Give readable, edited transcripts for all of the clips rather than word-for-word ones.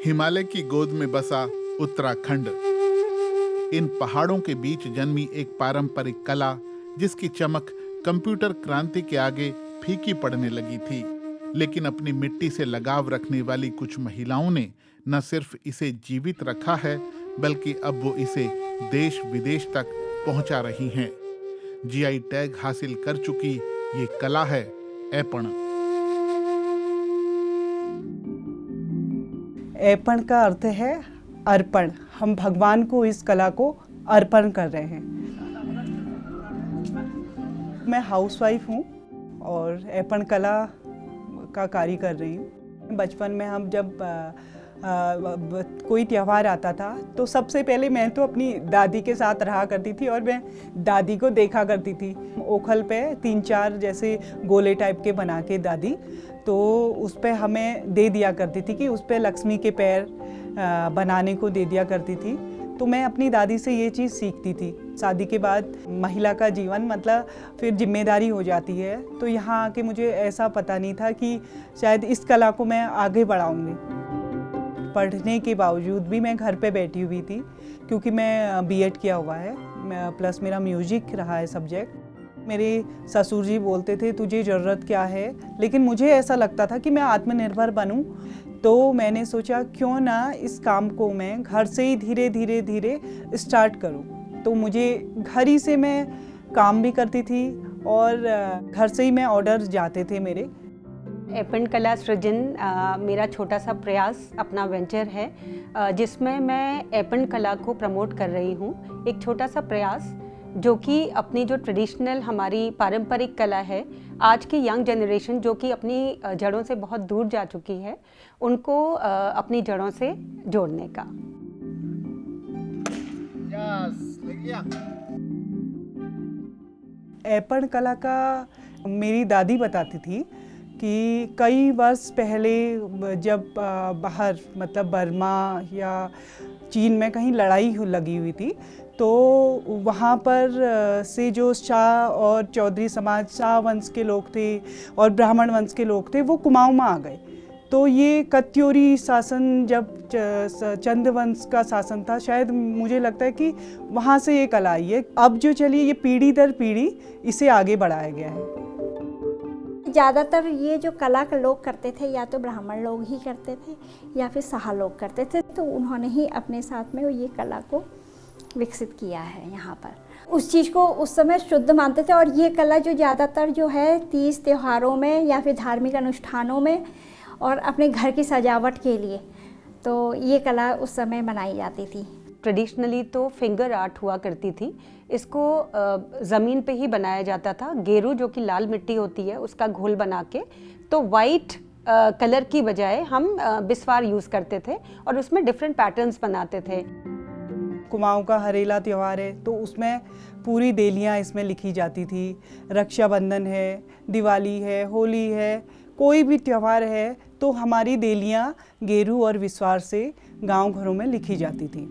हिमालय की गोद में बसा उत्तराखंड, इन पहाड़ों के बीच जन्मी एक पारंपरिक कला जिसकी चमक कंप्यूटर क्रांति के आगे फीकी पड़ने लगी थी। लेकिन अपनी मिट्टी से लगाव रखने वाली कुछ महिलाओं ने न सिर्फ इसे जीवित रखा है, बल्कि अब वो इसे देश विदेश तक पहुंचा रही हैं। जीआई टैग हासिल कर चुकी ये कला है ऐपण। ऐपण का अर्थ है अर्पण। हम भगवान को इस कला को अर्पण कर रहे हैं। मैं हाउसवाइफ हूँ और ऐपण कला का कार्य कर रही हूँ। बचपन में हम जब कोई त्यौहार आता था तो सबसे पहले मैं तो अपनी दादी के साथ रहा करती थी और मैं दादी को देखा करती थी। ओखल पे 3-4 जैसे गोले टाइप के बना के दादी तो उस पे हमें दे दिया करती थी कि उस पे लक्ष्मी के पैर बनाने को दे दिया करती थी। तो मैं अपनी दादी से ये चीज़ सीखती थी। शादी के बाद महिला का जीवन मतलब फिर जिम्मेदारी हो जाती है, तो यहाँ आके मुझे ऐसा पता नहीं था कि शायद इस कला को मैं आगे बढ़ाऊँगी। पढ़ने के बावजूद भी मैं घर पे बैठी हुई थी क्योंकि मैं बीएड किया हुआ है, प्लस मेरा म्यूजिक रहा है सब्जेक्ट। मेरे ससुर जी बोलते थे तुझे ज़रूरत क्या है, लेकिन मुझे ऐसा लगता था कि मैं आत्मनिर्भर बनूं। तो मैंने सोचा क्यों ना इस काम को मैं घर से ही धीरे धीरे स्टार्ट करूं। तो मुझे घर ही से मैं काम भी करती थी और घर से ही मैं ऑर्डर जाते थे मेरे। ऐपण कला सृजन मेरा छोटा सा प्रयास, अपना वेंचर है जिसमें मैं ऐपण कला को प्रमोट कर रही हूँ। एक छोटा सा प्रयास जो कि अपनी जो ट्रेडिशनल हमारी पारंपरिक कला है, आज की यंग जनरेशन जो कि अपनी जड़ों से बहुत दूर जा चुकी है, उनको अपनी जड़ों से जोड़ने का। ऐपण कला का मेरी दादी बताती थी कि कई वर्ष पहले जब बाहर मतलब बर्मा या चीन में कहीं लड़ाई लगी हुई थी, तो वहाँ पर से जो शाह और चौधरी समाज, शाह वंश के लोग थे और ब्राह्मण वंश के लोग थे, वो कुमाऊँ में आ गए। तो ये कत्यूरी शासन जब चंद वंश का शासन था, शायद मुझे लगता है कि वहाँ से ये कला आई है। अब जो चलिए ये पीढ़ी दर पीढ़ी इसे आगे बढ़ाया गया है। ज़्यादातर ये जो कला के लोग करते थे या तो ब्राह्मण लोग ही करते थे या फिर शाह लोग करते थे, तो उन्होंने ही अपने साथ में ये कला को विकसित किया है यहाँ पर। उस चीज़ को उस समय शुद्ध मानते थे और ये कला जो ज़्यादातर जो है तीज त्योहारों में या फिर धार्मिक अनुष्ठानों में और अपने घर की सजावट के लिए, तो ये कला उस समय बनाई जाती थी। ट्रेडिशनली तो फिंगर आर्ट हुआ करती थी, इसको ज़मीन पे ही बनाया जाता था। गेरू जो कि लाल मिट्टी होती है उसका घोल बना के, तो वाइट कलर की बजाय हम बिस्वार यूज़ करते थे और उसमें डिफरेंट पैटर्न्स बनाते थे। कुमाऊँ का हरेला त्यौहार है तो उसमें पूरी देलियाँ इसमें लिखी जाती थी। रक्षाबंधन है, दिवाली है, होली है, कोई भी त्यौहार है तो हमारी देलियाँ गेरू और विस्वार से गांव घरों में लिखी जाती थी।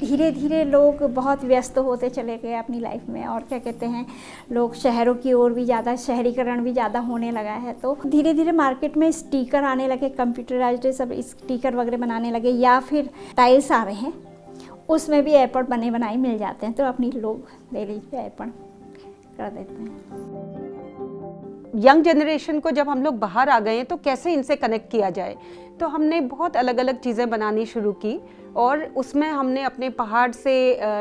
धीरे धीरे लोग बहुत व्यस्त होते चले गए अपनी लाइफ में, और क्या कहते हैं, लोग शहरों की ओर भी ज़्यादा, शहरीकरण भी ज़्यादा होने लगा है। तो धीरे धीरे मार्केट में स्टिकर आने लगे, कंप्यूटराइज्ड सब स्टिकर वगैरह बनाने लगे, या फिर टाइल्स आ रहे हैं, उसमें भी ऐपण बने बनाए मिल जाते हैं, तो अपनी लोग ले लीजिए ऐपण कर देते हैं। यंग जनरेशन को जब हम लोग बाहर आ गए हैं तो कैसे इनसे कनेक्ट किया जाए, तो हमने बहुत अलग अलग चीज़ें बनानी शुरू की और उसमें हमने अपने पहाड़ से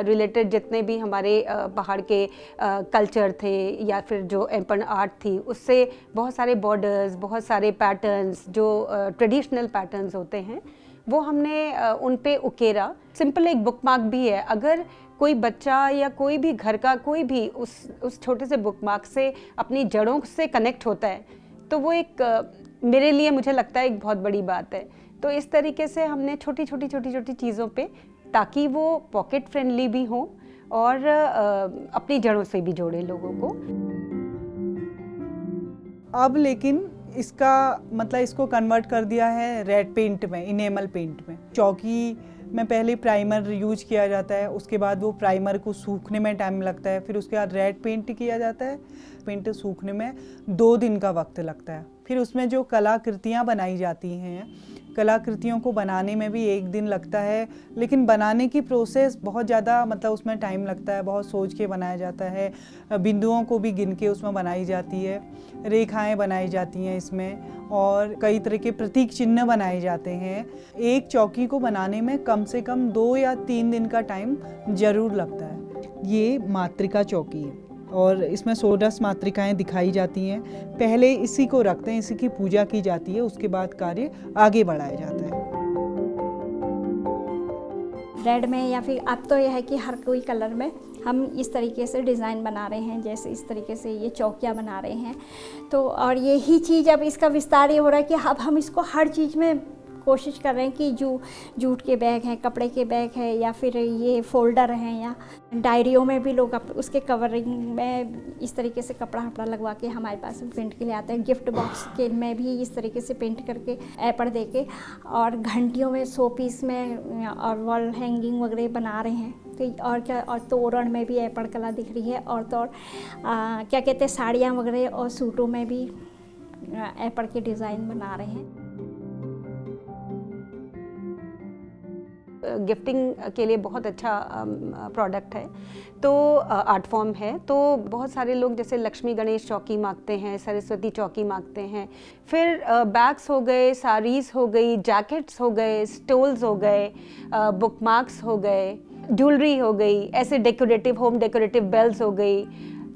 रिलेटेड जितने भी हमारे पहाड़ के कल्चर थे या फिर जो ऐपण आर्ट थी, उससे बहुत सारे बॉर्डर्स, बहुत सारे पैटर्न्स जो ट्रेडिशनल पैटर्न्स होते हैं, वो हमने उन पे उकेरा। सिंपल एक बुकमार्क भी है, अगर कोई बच्चा या कोई भी घर का कोई भी उस छोटे से बुकमार्क से अपनी जड़ों से कनेक्ट होता है, तो वो एक मेरे लिए मुझे लगता है एक बहुत बड़ी बात है। तो इस तरीके से हमने छोटी छोटी चीज़ों पे, ताकि वो पॉकेट फ्रेंडली भी हो और अपनी जड़ों से भी जोड़े लोगों को। अब लेकिन इसका मतलब इसको कन्वर्ट कर दिया है रेड पेंट में, इनेमल पेंट में। चौकी मैं पहले प्राइमर यूज किया जाता है, उसके बाद वो प्राइमर को सूखने में टाइम लगता है, फिर उसके बाद रेड पेंट किया जाता है। पेंट सूखने में 2 दिन का वक्त लगता है। फिर उसमें जो कलाकृतियाँ बनाई जाती हैं, कलाकृतियों को बनाने में भी 1 दिन लगता है, लेकिन बनाने की प्रोसेस बहुत ज़्यादा, मतलब उसमें टाइम लगता है, बहुत सोच के बनाया जाता है। बिंदुओं को भी गिन के उसमें बनाई जाती है, रेखाएं बनाई जाती हैं इसमें, और कई तरह के प्रतीक चिन्ह बनाए जाते हैं। एक चौकी को बनाने में कम से कम 2 या 3 दिन का टाइम ज़रूर लगता है। ये मातृका चौकी है और इसमें 16 मातृकाएं दिखाई जाती हैं। पहले इसी को रखते हैं, इसी की पूजा की जाती है, उसके बाद कार्य आगे बढ़ाया जाता है। रेड में या फिर अब तो यह है कि हर कोई कलर में हम इस तरीके से डिज़ाइन बना रहे हैं, जैसे इस तरीके से ये चौकियाँ बना रहे हैं। तो और यही चीज़ अब इसका विस्तार ये हो रहा है कि अब हम इसको हर चीज़ में कोशिश कर रहे हैं कि जूट के बैग हैं, कपड़े के बैग हैं, या फिर ये फोल्डर हैं, या डायरियों में भी लोग उसके कवरिंग में इस तरीके से कपड़ा वपड़ा लगवा के हमारे पास पेंट के लिए आते हैं। गिफ्ट बॉक्स के में भी इस तरीके से पेंट करके एपड़ दे के, और घंटियों में, शो पीस में और वॉल हैंगिंग वगैरह बना रहे हैं। तो और क्या, और तोरण में भी एपड़ कला दिख रही है, और तो और क्या कहते हैं, साड़ियाँ वगैरह और सूटों में भी एपड़ के डिज़ाइन बना रहे हैं। गिफ्टिंग के लिए बहुत अच्छा प्रोडक्ट है। तो आर्ट फॉर्म है, तो बहुत सारे लोग जैसे लक्ष्मी गणेश चौकी मांगते हैं, सरस्वती चौकी मांगते हैं, फिर बैग्स हो गए, साड़ीज़ हो गई, जैकेट्स हो गए, स्टोल्स हो गए, बुक मार्क्स हो गए, ज्वेलरी हो गई, ऐसे डेकोरेटिव, होम डेकोरेटिव बेल्स हो गई।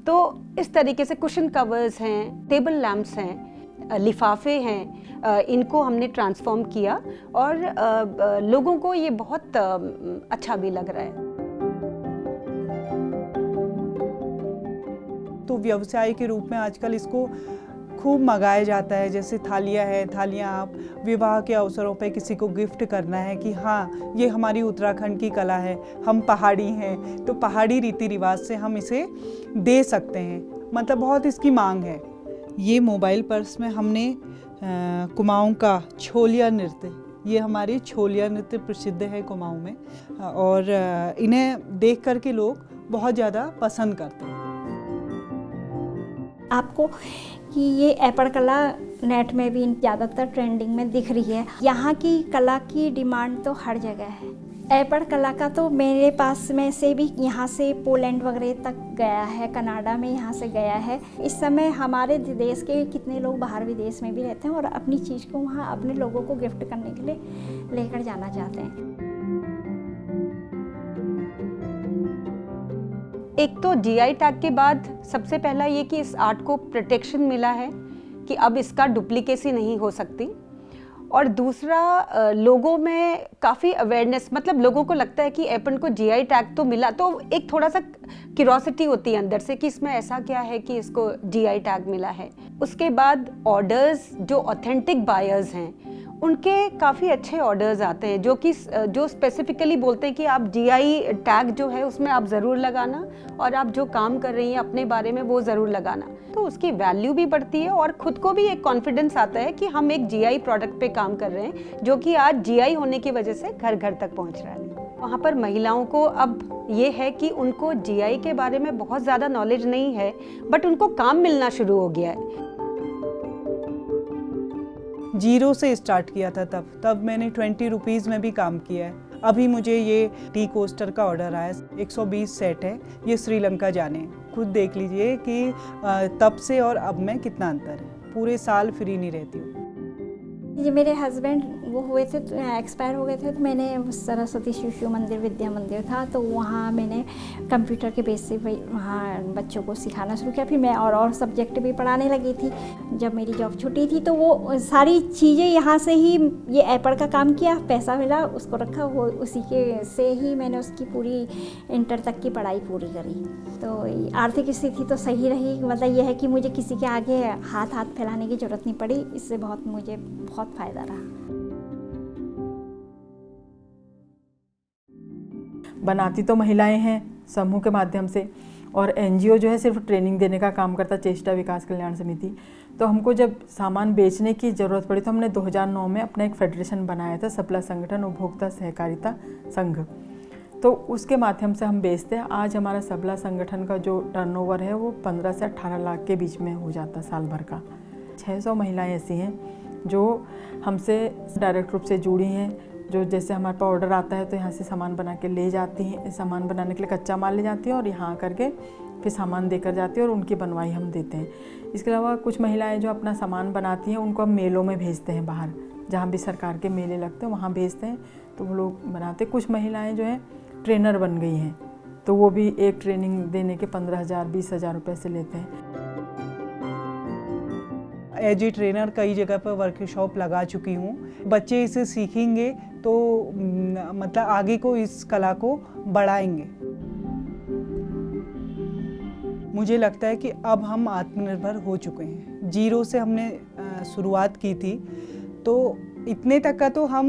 तो इस तरीके से कुशन कवर्स हैं, टेबल लैम्प्स हैं, लिफाफे हैं, इनको हमने ट्रांसफॉर्म किया और लोगों को ये बहुत अच्छा भी लग रहा है। तो व्यवसाय के रूप में आजकल इसको खूब मंगाया जाता है। जैसे थालियाँ है, थालियाँ आप विवाह के अवसरों पे किसी को गिफ्ट करना है कि हाँ ये हमारी उत्तराखंड की कला है, हम पहाड़ी हैं, तो पहाड़ी रीति रिवाज से हम इसे दे सकते हैं, मतलब बहुत इसकी मांग है। ये मोबाइल पर्स में हमने कुमाऊं का छोलिया नृत्य, ये हमारी छोलिया नृत्य प्रसिद्ध है कुमाऊं में, और इन्हें देख कर के लोग बहुत ज़्यादा पसंद करते हैं। आपको कि ये एपड़ कला नेट में भी ज़्यादातर ट्रेंडिंग में दिख रही है। यहाँ की कला की डिमांड तो हर जगह है। एपड़ कला का तो मेरे पास में से भी यहाँ से पोलैंड वगैरह तक गया है, कनाडा में यहाँ से गया है। इस समय हमारे देश के कितने लोग बाहर विदेश में भी रहते हैं और अपनी चीज़ को वहाँ अपने लोगों को गिफ्ट करने के लिए लेकर जाना चाहते हैं। एक तो जीआई टैग के बाद सबसे पहला ये कि इस आर्ट को प्रोटेक्शन मिला है कि अब इसका डुप्लीकेसी नहीं हो सकती, और दूसरा लोगों में काफ़ी अवेयरनेस, मतलब लोगों को लगता है कि एपन को जीआई टैग तो मिला, तो एक थोड़ा सा क्यूरोसिटी होती है अंदर से कि इसमें ऐसा क्या है कि इसको जीआई टैग मिला है। उसके बाद ऑर्डर्स, जो ऑथेंटिक बायर्स हैं उनके काफ़ी अच्छे ऑर्डर्स आते हैं, जो स्पेसिफिकली बोलते हैं कि आप जीआई टैग जो है उसमें आप ज़रूर लगाना, और आप जो काम कर रही हैं अपने बारे में वो ज़रूर लगाना। तो उसकी वैल्यू भी बढ़ती है और ख़ुद को भी एक कॉन्फिडेंस आता है कि हम एक जीआई प्रोडक्ट पे काम कर रहे हैं, जो कि आज जीआई होने की वजह से घर घर तक पहुंच रहा है। वहाँ पर महिलाओं को अब ये है कि उनको जीआई के बारे में बहुत ज़्यादा नॉलेज नहीं है, बट उनको काम मिलना शुरू हो गया है। 0 से स्टार्ट किया था, तब मैंने 20 रुपीज़ में भी काम किया है। अभी मुझे ये टी कोस्टर का ऑर्डर आया, 120 सेट है, ये श्रीलंका जाने। खुद देख लीजिए कि तब से और अब में कितना अंतर है। पूरे साल फ्री नहीं रहती हूँ। ये मेरे हस्बैंड वो हुए थे, एक्सपायर हो गए थे, तो मैंने सरस्वती शिशु मंदिर विद्या मंदिर था, तो वहाँ मैंने कंप्यूटर के बेस से वहाँ बच्चों को सिखाना शुरू किया। फिर मैं और सब्जेक्ट भी पढ़ाने लगी थी। जब मेरी जॉब छुट्टी थी तो वो सारी चीज़ें यहाँ से ही ये एपड़ का काम किया, पैसा मिला, उसको रखा, वो उसी के से ही मैंने उसकी पूरी इंटर तक की पढ़ाई पूरी करी। तो आर्थिक स्थिति तो सही रही, मतलब यह है कि मुझे किसी के आगे हाथ फैलाने की ज़रूरत नहीं पड़ी। इससे मुझे बहुत फ़ायदा रहा। बनाती तो महिलाएं हैं समूह के माध्यम से, और एनजीओ जो है सिर्फ ट्रेनिंग देने का काम करता, चेष्टा विकास कल्याण समिति। तो हमको जब सामान बेचने की ज़रूरत पड़ी तो हमने 2009 में अपना एक फेडरेशन बनाया था, सबला संगठन उपभोक्ता सहकारिता संघ। तो उसके माध्यम से हम बेचते हैं। आज हमारा सबला संगठन का जो टर्नओवर है वो 15 से 18 लाख के बीच में हो जाता साल भर का। 600 महिलाएं ऐसी हैं जो हमसे डायरेक्ट रूप से जुड़ी हैं, जो जैसे हमारे पास ऑर्डर आता है तो यहाँ से सामान बना के ले जाती हैं, सामान बनाने के लिए कच्चा माल ले जाती हैं और यहाँ करके फिर सामान देकर जाती है और उनकी बनवाई हम देते हैं। इसके अलावा कुछ महिलाएं जो अपना सामान बनाती हैं उनको हम मेलों में भेजते हैं, बाहर जहाँ भी सरकार के मेले लगते हैं वहाँ भेजते हैं, तो वो लोग बनाते। कुछ महिलाएं जो हैं ट्रेनर बन गई हैं, तो वो भी एक ट्रेनिंग देने के 15,000-20,000 रुपये से लेते हैं। एज ए ट्रेनर कई जगह पर वर्कशॉप लगा चुकी हूँ। बच्चे इसे सीखेंगे तो मतलब आगे को इस कला को बढ़ाएंगे। मुझे लगता है कि अब हम आत्मनिर्भर हो चुके हैं। जीरो से हमने शुरुआत की थी, तो इतने तक का तो हम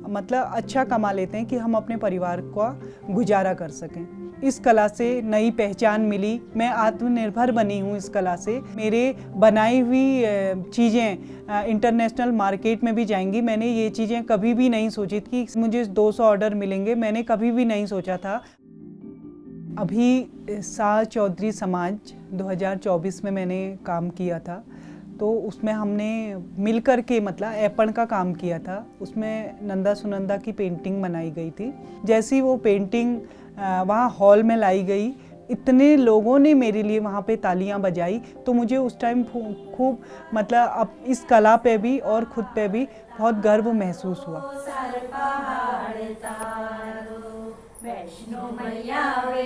मतलब अच्छा कमा लेते हैं कि हम अपने परिवार का गुजारा कर सकें। इस कला से नई पहचान मिली, मैं आत्मनिर्भर बनी हूँ इस कला से। मेरे बनाई हुई चीज़ें इंटरनेशनल मार्केट में भी जाएंगी। मैंने ये चीज़ें कभी भी नहीं सोची थी कि मुझे 200 ऑर्डर मिलेंगे, मैंने कभी भी नहीं सोचा था। अभी शाह चौधरी समाज 2024 में मैंने काम किया था, तो उसमें हमने मिलकर के मतलब ऐपण का काम किया था। उसमें नंदा सुनंदा की पेंटिंग बनाई गई थी। जैसी वो पेंटिंग वहाँ हॉल में लाई गई, इतने लोगों ने मेरे लिए वहाँ पे तालियां बजाई, तो मुझे उस टाइम खूब मतलब अब इस कला पे भी और खुद पे भी बहुत गर्व महसूस हुआ। वैष्णो मैया वे